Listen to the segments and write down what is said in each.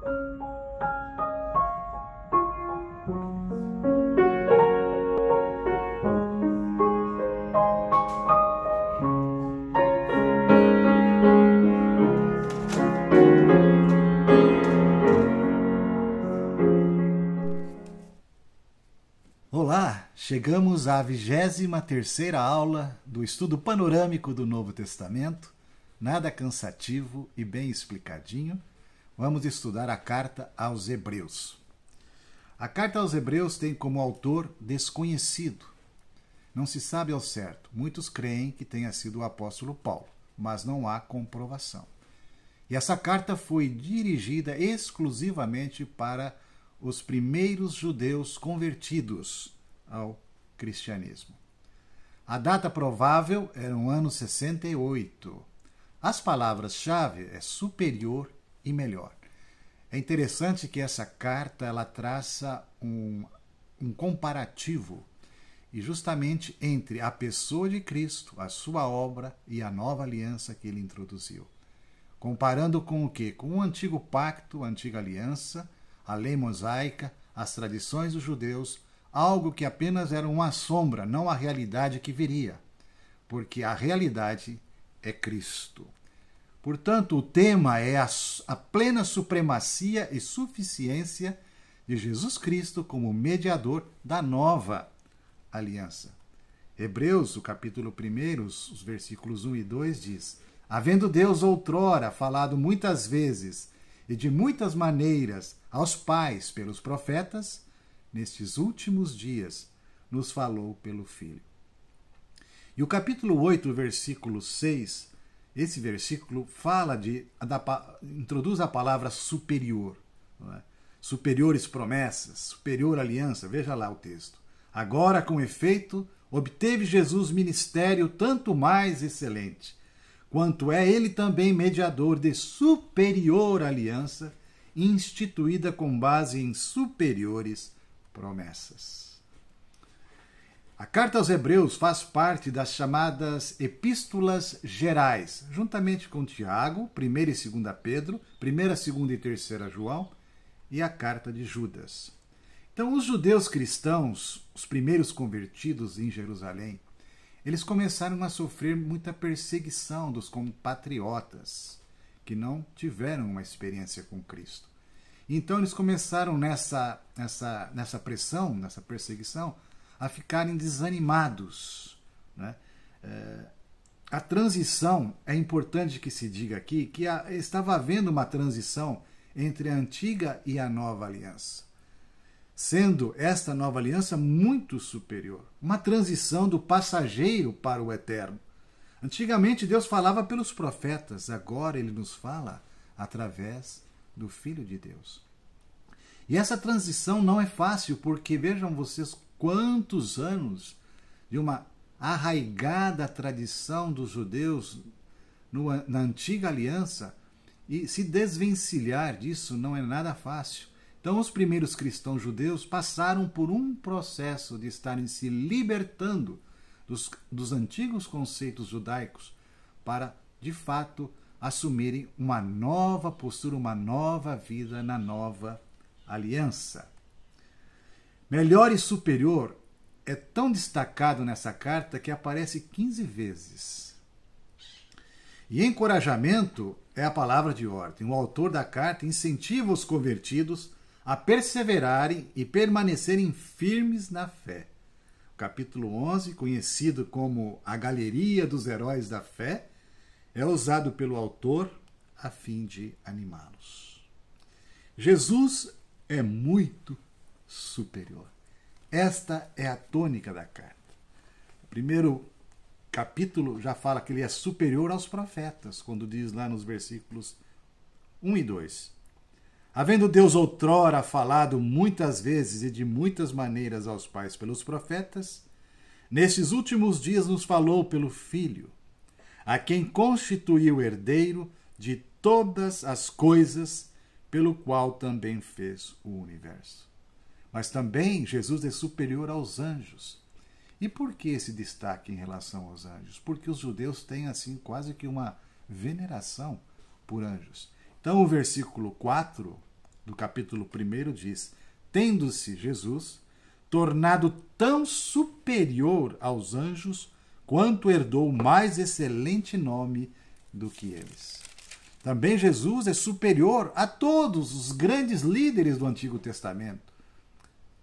Olá, chegamos à 23ª aula do estudo panorâmico do Novo Testamento, nada cansativo e bem explicadinho. Vamos estudar a carta aos Hebreus. A carta aos Hebreus tem como autor desconhecido. Não se sabe ao certo. Muitos creem que tenha sido o apóstolo Paulo, mas não há comprovação. E essa carta foi dirigida exclusivamente para os primeiros judeus convertidos ao cristianismo. A data provável era o ano 68. As palavras-chave é superior e melhor. É interessante que essa carta ela traça um comparativo e justamente entre a pessoa de Cristo, a sua obra e a nova aliança que ele introduziu. Comparando com o quê? Com o antigo pacto, a antiga aliança, a lei mosaica, as tradições dos judeus, algo que apenas era uma sombra, não a realidade que viria, porque a realidade é Cristo. Portanto, o tema é a plena supremacia e suficiência de Jesus Cristo como mediador da nova aliança. Hebreus, o capítulo 1, os versículos 1 e 2 diz: havendo Deus outrora falado muitas vezes e de muitas maneiras aos pais pelos profetas, nestes últimos dias nos falou pelo Filho. E o capítulo 8, versículo 6, esse versículo introduz a palavra superior. Não é? Superiores promessas, superior aliança, veja lá o texto. Agora, com efeito, obteve Jesus ministério tanto mais excelente, quanto é ele também mediador de superior aliança, instituída com base em superiores promessas. A carta aos Hebreus faz parte das chamadas epístolas gerais, juntamente com Tiago, 1ª e 2ª Pedro, 1ª, 2ª e 3ª João e a carta de Judas. Então, os judeus cristãos, os primeiros convertidos em Jerusalém, eles começaram a sofrer muita perseguição dos compatriotas que não tiveram uma experiência com Cristo. Então eles começaram nessa pressão, nessa perseguição, a ficarem desanimados. Né? A transição, é importante que se diga aqui, que estava havendo uma transição entre a antiga e a nova aliança, sendo esta nova aliança muito superior. Uma transição do passageiro para o eterno. Antigamente Deus falava pelos profetas, agora ele nos fala através do Filho de Deus. E essa transição não é fácil, porque vejam vocês quantos anos de uma arraigada tradição dos judeus na antiga aliança, e se desvencilhar disso não é nada fácil. Então, os primeiros cristãos judeus passaram por um processo de estarem se libertando dos antigos conceitos judaicos para, de fato, assumirem uma nova postura, uma nova vida na nova aliança. Melhor e superior é tão destacado nessa carta que aparece 15 vezes. E encorajamento é a palavra de ordem. O autor da carta incentiva os convertidos a perseverarem e permanecerem firmes na fé. O capítulo 11, conhecido como a Galeria dos Heróis da Fé, é usado pelo autor a fim de animá-los. Jesus é muito superior. Esta é a tônica da carta. O primeiro capítulo já fala que ele é superior aos profetas, quando diz lá nos versículos 1 e 2. Havendo Deus outrora falado muitas vezes e de muitas maneiras aos pais pelos profetas, nestes últimos dias nos falou pelo Filho, a quem constituiu herdeiro de todas as coisas, pelo qual também fez o universo. Mas também Jesus é superior aos anjos. E por que esse destaque em relação aos anjos? Porque os judeus têm assim quase que uma veneração por anjos. Então o versículo 4 do capítulo 1 diz: tendo-se Jesus tornado tão superior aos anjos, quanto herdou o mais excelente nome do que eles. Também Jesus é superior a todos os grandes líderes do Antigo Testamento.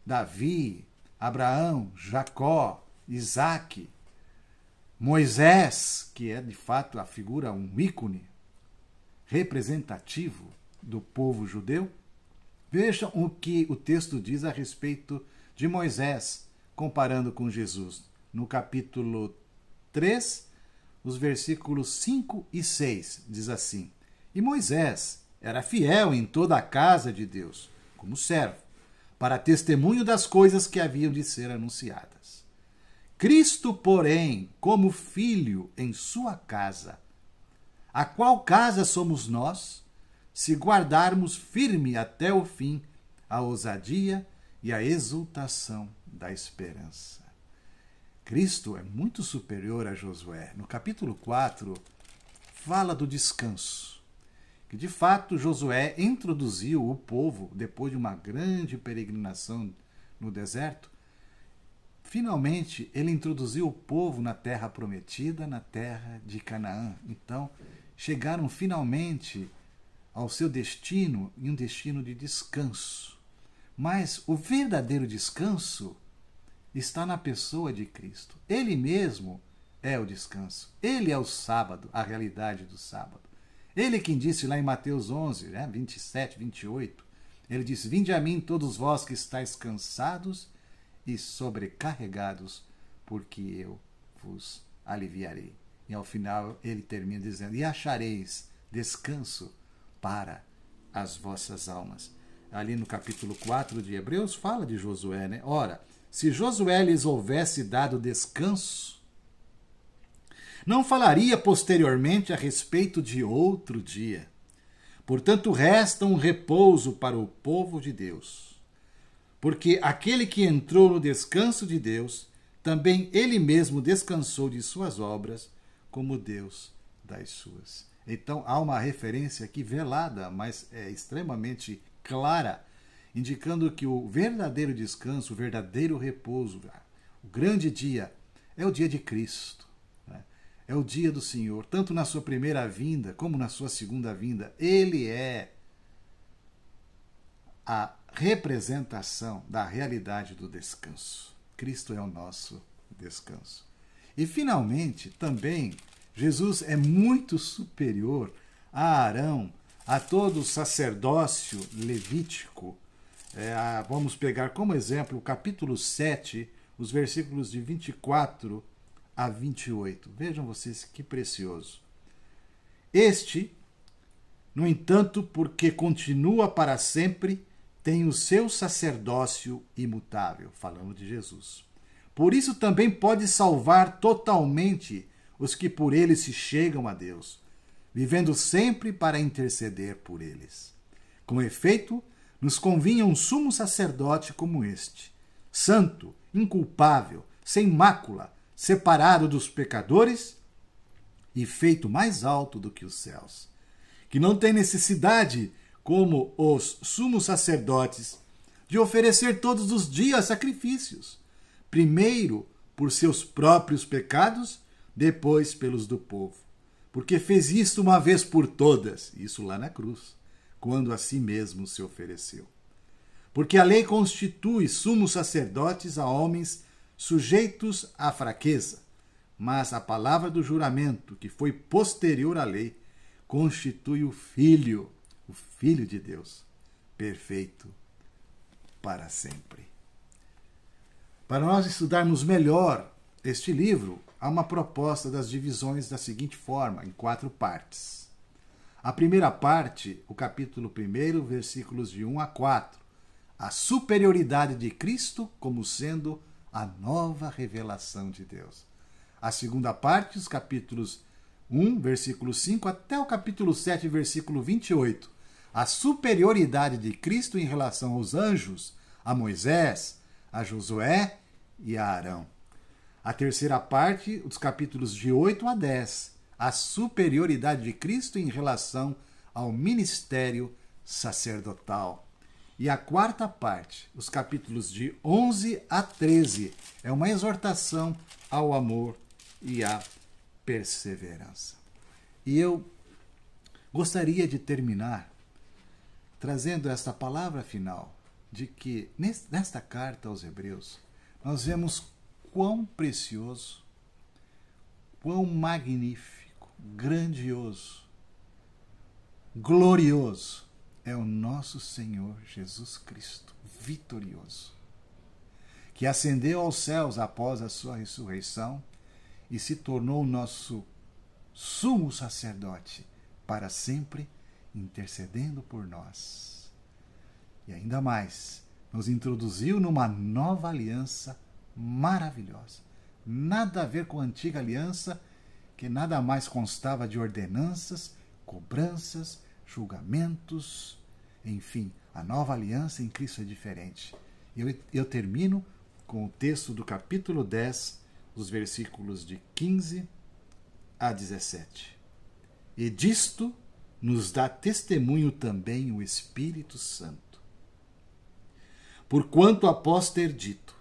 Davi, Abraão, Jacó, Isaac, Moisés, que é de fato a figura, um ícone representativo do povo judeu. Vejam o que o texto diz a respeito de Moisés, comparando com Jesus. No capítulo 3, os versículos 5 e 6, diz assim: E Moisés era fiel em toda a casa de Deus, como servo, para testemunho das coisas que haviam de ser anunciadas. Cristo, porém, como filho em sua casa, a qual casa somos nós, se guardarmos firme até o fim a ousadia e a exultação da esperança. Cristo é muito superior a Josué. No capítulo 4, fala do descanso. Que de fato Josué introduziu o povo, depois de uma grande peregrinação no deserto, finalmente ele introduziu o povo na terra prometida, na terra de Canaã. Então, chegaram finalmente ao seu destino, em um destino de descanso. Mas o verdadeiro descanso está na pessoa de Cristo. Ele mesmo é o descanso. Ele é o sábado, a realidade do sábado. Ele quem disse lá em Mateus 11, 27, 28, ele disse: Vinde a mim todos vós que estáis cansados e sobrecarregados, porque eu vos aliviarei. E ao final ele termina dizendo: E achareis descanso para as vossas almas. Ali no capítulo 4 de Hebreus fala de Josué, né? Ora, se Josué lhes houvesse dado descanso, não falaria posteriormente a respeito de outro dia. Portanto, resta um repouso para o povo de Deus. Porque aquele que entrou no descanso de Deus, também ele mesmo descansou de suas obras, como Deus das suas. Então, há uma referência aqui velada, mas é extremamente clara, indicando que o verdadeiro descanso, o verdadeiro repouso, o grande dia, é o dia de Cristo. É o dia do Senhor, tanto na sua primeira vinda como na sua segunda vinda. Ele é a representação da realidade do descanso. Cristo é o nosso descanso. E, finalmente, também, Jesus é muito superior a Arão, a todo o sacerdócio levítico. Vamos pegar como exemplo o capítulo 7, os versículos de 24 a 28. Vejam vocês que precioso. Este, no entanto, porque continua para sempre, tem o seu sacerdócio imutável, falando de Jesus. Por isso também pode salvar totalmente os que por ele se chegam a Deus, vivendo sempre para interceder por eles. Com efeito, nos convinha um sumo sacerdote como este, santo, inculpável, sem mácula, separado dos pecadores e feito mais alto do que os céus, que não tem necessidade, como os sumos sacerdotes, de oferecer todos os dias sacrifícios, primeiro por seus próprios pecados, depois pelos do povo, porque fez isto uma vez por todas, isso lá na cruz, quando a si mesmo se ofereceu. Porque a lei constitui sumos sacerdotes a homens sujeitos à fraqueza, mas a palavra do juramento, que foi posterior à lei, constitui o Filho de Deus, perfeito para sempre. Para nós estudarmos melhor este livro, há uma proposta das divisões da seguinte forma, em 4 partes. A primeira parte, o capítulo 1, versículos de 1 a 4, a superioridade de Cristo como sendo a nova revelação de Deus. A segunda parte, os capítulos 1, versículo 5, até o capítulo 7, versículo 28, a superioridade de Cristo em relação aos anjos, a Moisés, a Josué e a Arão. A terceira parte, os capítulos de 8 a 10, a superioridade de Cristo em relação ao ministério sacerdotal. E a quarta parte, os capítulos de 11 a 13, é uma exortação ao amor e à perseverança. E eu gostaria de terminar trazendo esta palavra final de que nesta carta aos Hebreus nós vemos quão precioso, quão magnífico, grandioso, glorioso é o nosso Senhor Jesus Cristo, vitorioso, que ascendeu aos céus após a sua ressurreição e se tornou o nosso sumo sacerdote para sempre, intercedendo por nós. E ainda mais, nos introduziu numa nova aliança maravilhosa. Nada a ver com a antiga aliança, que nada mais constava de ordenanças, cobranças, julgamentos, enfim, a nova aliança em Cristo é diferente. Eu termino com o texto do capítulo 10, os versículos de 15 a 17. E disto nos dá testemunho também o Espírito Santo. Porquanto após ter dito,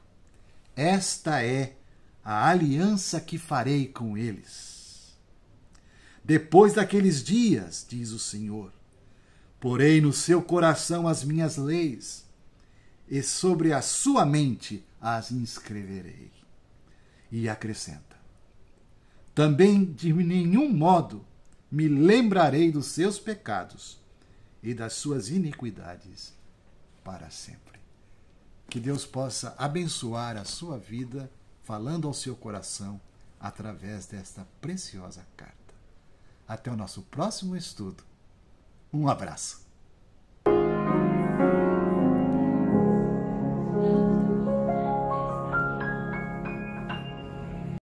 esta é a aliança que farei com eles. Depois daqueles dias, diz o Senhor, porei no seu coração as minhas leis, e sobre a sua mente as inscreverei. E acrescenta, também de nenhum modo me lembrarei dos seus pecados e das suas iniquidades para sempre. Que Deus possa abençoar a sua vida, falando ao seu coração, através desta preciosa carta. Até o nosso próximo estudo. Um abraço.